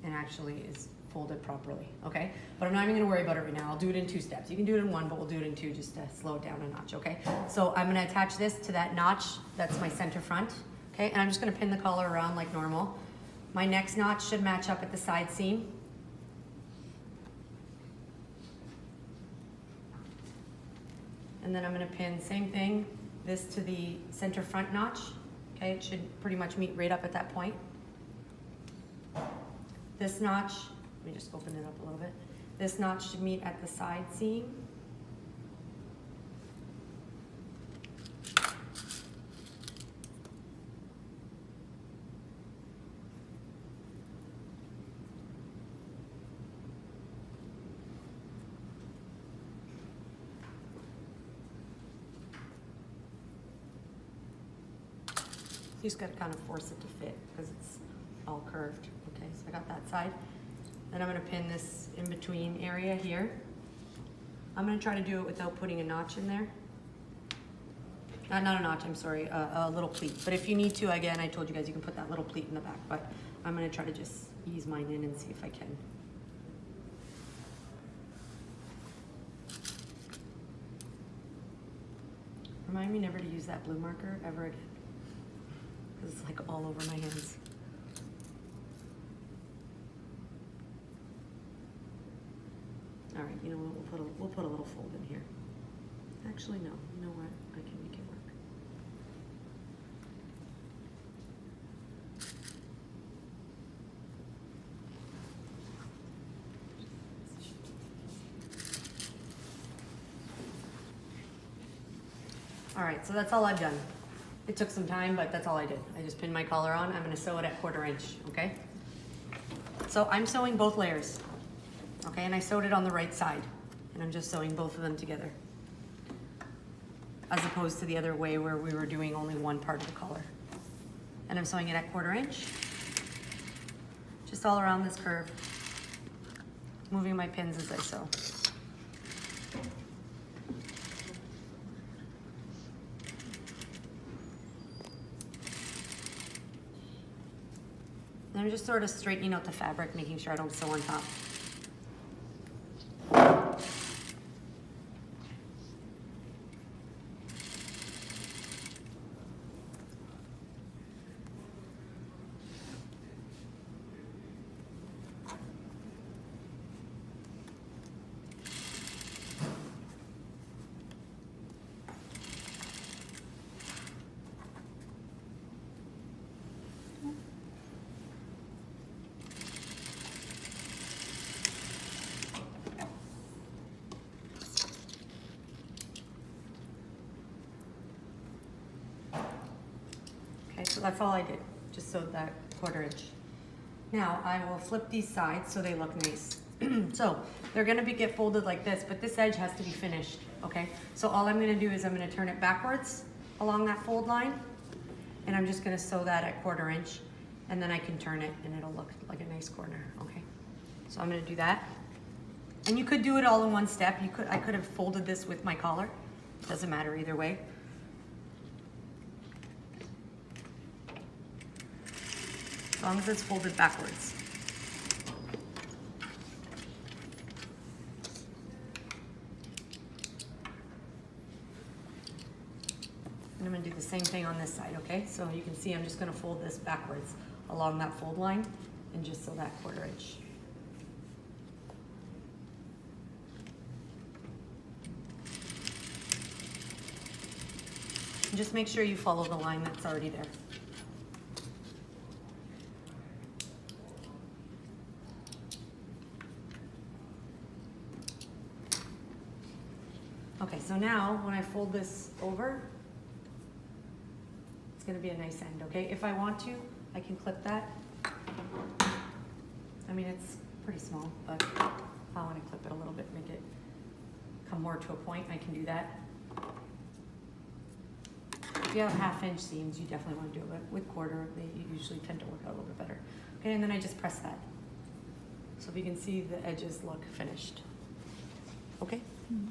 and actually is folded properly, okay? But I'm not even gonna worry about it right now. I'll do it in 2 steps. You can do it in 1, but we'll do it in 2 just to slow it down a notch, okay? So I'm gonna attach this to that notch. That's my center front, okay? And I'm just gonna pin the collar around like normal. My next notch should match up at the side seam. And then I'm gonna pin, same thing, this to the center front notch, okay? It should pretty much meet right up at that point. This notch, let me just open it up a little bit. This notch should meet at the side seam. You just gotta kind of force it to fit because it's all curved. Okay, so I got that side. Then I'm gonna pin this in between area here. I'm gonna try to do it without putting a notch in there. Not a notch, I'm sorry, a little pleat. But if you need to, again, I told you guys you can put that little pleat in the back, but I'm gonna try to just ease mine in and see if I can. Remind me never to use that blue marker ever again. Because it's like all over my hands. All right, you know what, we'll put a little fold in here. Actually, no, you know what, I can make it work. All right, so that's all I've done. It took some time, but that's all I did. I just pinned my collar on. I'm gonna sew it at 1/4 inch, okay? So I'm sewing both layers, okay? And I sewed it on the right side, and I'm just sewing both of them together, as opposed to the other way where we were doing only one part of the collar. And I'm sewing it at 1/4 inch, just all around this curve, moving my pins as I sew. And I'm just sort of straightening out the fabric, making sure I don't sew on top. Okay, so that's all I did, just sewed that 1/4 inch. Now I will flip these sides so they look nice. So they're gonna get folded like this, but this edge has to be finished, okay? So all I'm gonna do is I'm gonna turn it backwards along that fold line, and I'm just gonna sew that at 1/4 inch, and then I can turn it and it'll look like a nice corner, okay? So I'm gonna do that. And you could do it all in one step. I could have folded this with my collar. Doesn't matter either way. As long as it's folded backwards. And I'm gonna do the same thing on this side, okay? So you can see I'm just gonna fold this backwards along that fold line and just sew that 1/4 inch. And just make sure you follow the line that's already there. Okay, so now when I fold this over, it's gonna be a nice end, okay? If I want to, I can clip that. I mean, it's pretty small, but if I wanna clip it a little bit, make it come more to a point, I can do that. If you have 1/2 inch seams, you definitely wanna do it, but with 1/4, they usually tend to work out a little bit better. Okay, and then I just press that. So if you can see the edges look finished. Okay? Mm-hmm.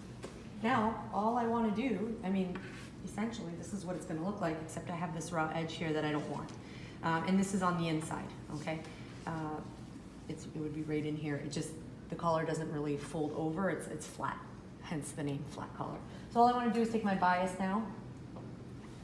Now, all I want to do, I mean, essentially, this is what it's going to look like, except I have this raw edge here that I don't want. And this is on the inside, okay? it would be right in here. It just, the collar doesn't really fold over, it's flat, hence the name flat collar. So all I want to do is take my bias now,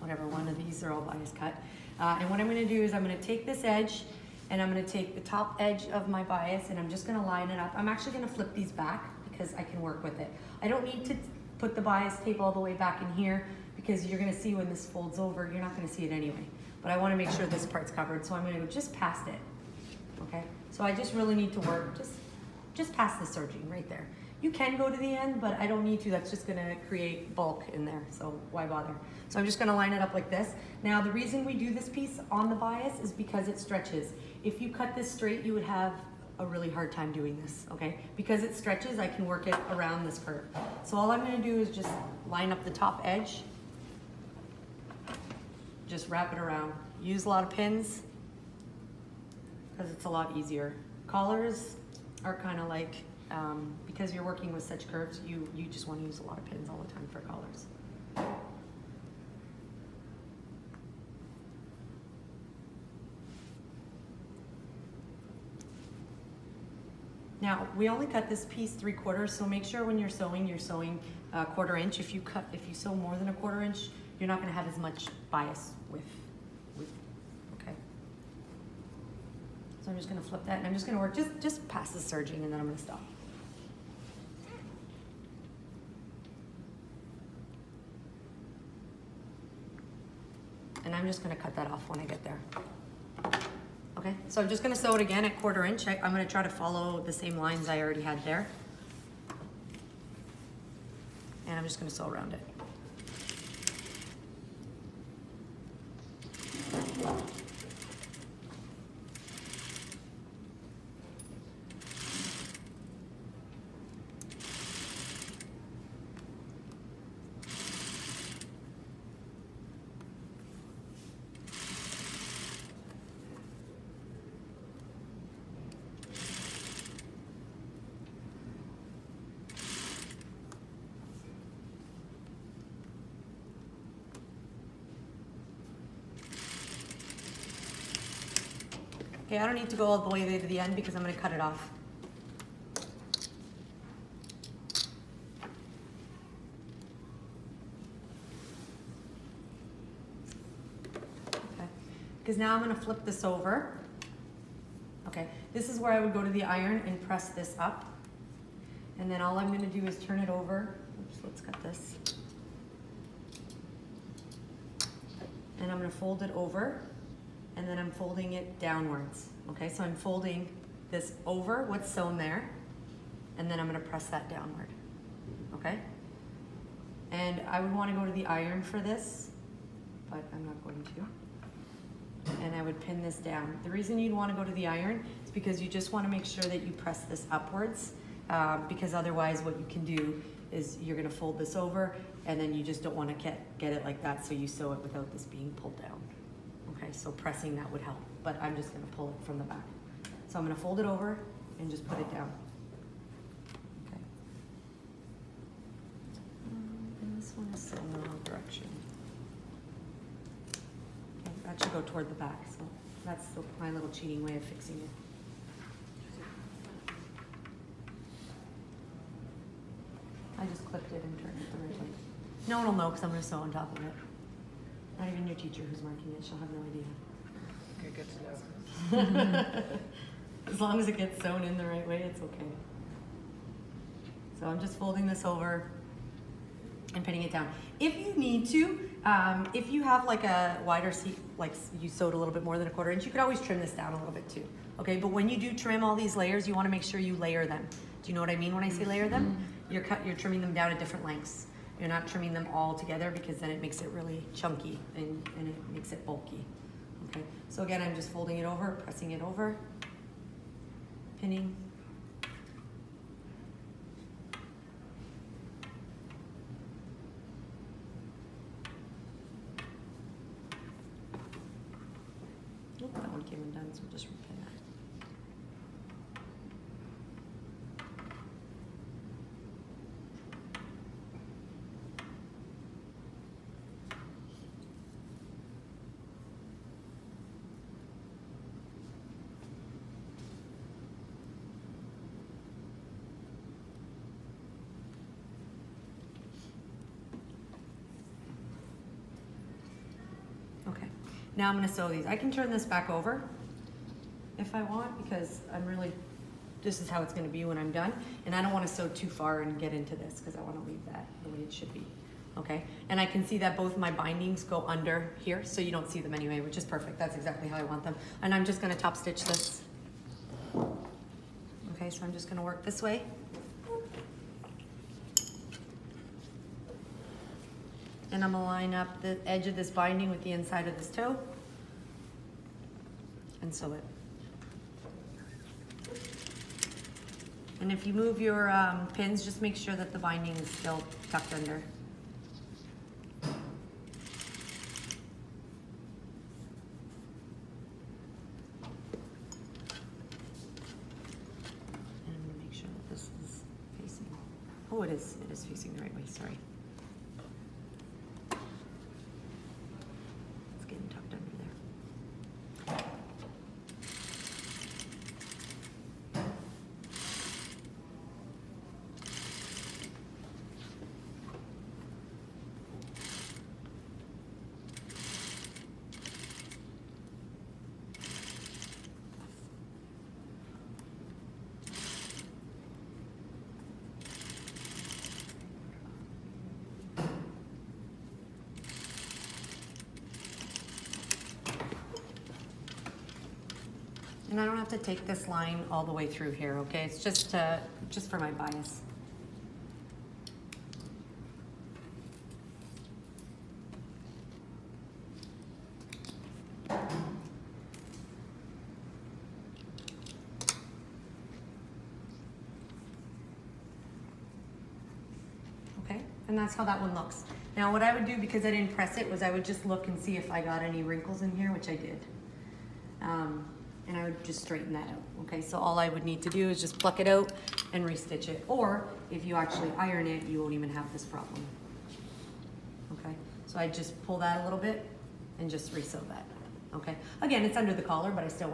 whatever one of these, are all bias cut. And what I'm going to do is I'm going to take this edge and I'm going to take the top edge of my bias and I'm just going to line it up. I'm actually going to flip these back because I can work with it. I don't need to put the bias tape all the way back in here because you're going to see when this folds over, you're not going to see it anyway. But I want to make sure this part's covered, so I'm going to go just past it. Okay, so I just really need to work just past the serging right there. You can go to the end, but I don't need to. That's just going to create bulk in there, so why bother? So I'm just going to line it up like this. Now the reason we do this piece on the bias is because it stretches. If you cut this straight, you would have a really hard time doing this, okay? Because it stretches, I can work it around this curve. So all I'm going to do is just line up the top edge, just wrap it around. Use a lot of pins because it's a lot easier. Collars are kind of like, because you're working with such curves, you just want to use a lot of pins all the time for collars. Now, we only cut this piece 3/4, so make sure when you're sewing 1/4 inch. If you sew more than 1/4 inch, you're not going to have as much bias with, okay? So I'm just going to flip that, and I'm just going to work just past the serging, and then I'm going to stop. And I'm just going to cut that off when I get there. Okay, so I'm just going to sew it again at 1/4 inch. I'm going to try to follow the same lines I already had there. And I'm just going to sew around it. Okay, I don't need to go all the way to the end because I'm going to cut it off. Okay, because now I'm going to flip this over. Okay, this is where I would go to the iron and press this up. And then all I'm going to do is turn it over. Oops, let's cut this. And I'm going to fold it over. And then I'm folding it downwards. Okay, so I'm folding this over what's sewn there, and then I'm going to press that downward. Okay? And I would want to go to the iron for this, but I'm not going to. And I would pin this down. The reason you'd want to go to the iron is because you just want to make sure that you press this upwards, because otherwise what you can do is you're going to fold this over, and then you just don't want to get it like that, so you sew it without this being pulled down. Okay, so pressing that would help, but I'm just going to pull it from the back. So I'm going to fold it over and just put it down. Okay. And this one is still in the wrong direction. Okay, that should go toward the back, so that's my little cheating way of fixing it. I just clipped it and turned it the right way. No one will know because I'm going to sew on top of it. Not even your teacher who's marking it, she'll have no idea. Okay, good to know. As long as it gets sewn in the right way, it's okay. So I'm just folding this over and pinning it down. If you need to, if you have like a wider seat, like you sewed a little bit more than 1/4 inch, you could always trim this down a little bit too. Okay, but when you do trim all these layers, you want to make sure you layer them. Do you know what I mean when I say layer them? You're trimming them down at different lengths. You're not trimming them all together because then it makes it really chunky and it makes it bulky. Okay, so again, I'm just folding it over, pressing it over, pinning. Nope, that one came undone, so we'll just repin that. Now I'm gonna sew these. I can turn this back over if I want, because this is how it's gonna be when I'm done. And I don't wanna sew too far and get into this, because I wanna leave that the way it should be, okay? And I can see that both my bindings go under here, so you don't see them anyway, which is perfect. That's exactly how I want them. And I'm just gonna top stitch this. Okay, so I'm just gonna work this way. And I'm gonna line up the edge of this binding with the inside of this toe and sew it. And if you move your pins, just make sure that the binding is still tucked under. And I'm gonna make sure that this is facing, oh, it is facing the right way, sorry. It's getting tucked under there. And I don't have to take this line all the way through here, okay? It's just for my bias. Okay, and that's how that one looks. Now what I would do, because I didn't press it, was I would just look and see if I got any wrinkles in here, which I did. And I would just straighten that out, okay? So all I would need to do is just pluck it out and restitch it. Or if you actually iron it, you won't even have this problem, okay? So I just pull that a little bit and just resew that, okay? Again, it's under the collar, but I still want